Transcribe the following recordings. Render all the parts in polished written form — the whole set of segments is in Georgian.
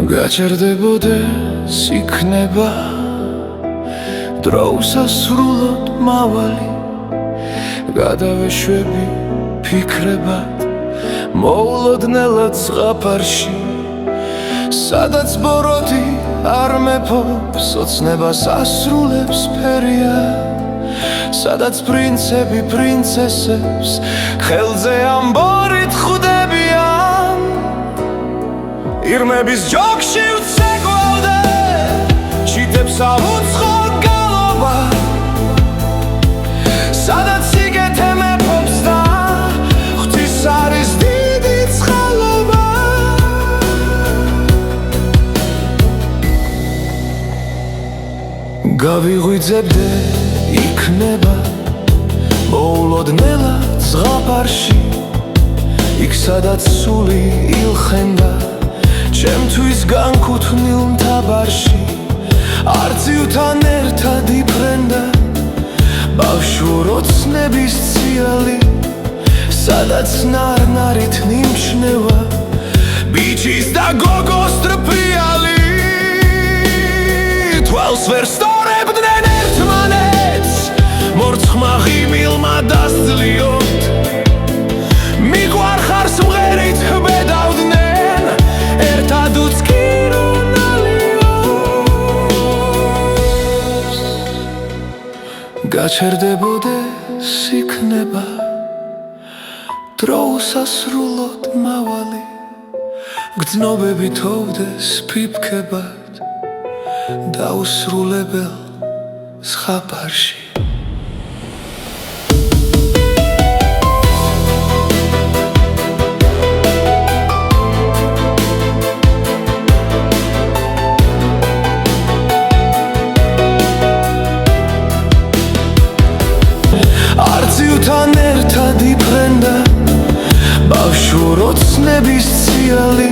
გაჩერდებოდეს იქნება დროუსასრულოდ მავალი გადავეშვები ფიქრებად მოულოდნელად ზღაპარში სადაც ბოროტი არ მეფობს ოცნებას ასრულებს ფერია სადაც პრინცები პრინცესებს ხელზე ამბორით ხვდებიან ირმების ჯოგში ვცეკვავდე ჩიტებს აუცხო გალობა სადაც სიგეთე მეფობს და ღვთის არის დიდი ცხალობა გავიღვიძებდე იქნება მოულოდნელად ზღაპარში იქ სადაც სული ილხენდა ჩემთვის განკუთვნილ მთაბარში არწივთან ერთად იფრენდა ბავშვურ ოცნების ციალი სადაც ნარნარით ნიმჩნევა ბიჭის და გოგოს ტრფიალი თვალს ვერ სწორებდნენ ერთმანეთს მორცხმა ღიმილმა დასძლიოთ მიყვარხარს მღერით ბედავდნენ ერთად უცკირუნალიოს გაჩერდებოდეს იქნება დროუსასრულოდ მავალი გრძნობები თოვდეს ფიფქებად დაუსრულებელ ზღაპარში არწივთან ერთად იფრენდა ბავშვურ ოცნების ციალი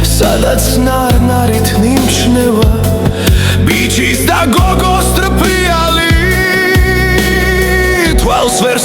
სადაც ნარნარით ნიმჩნევა ბიჭის და გოგოს ტრფიალი თვალს ვერ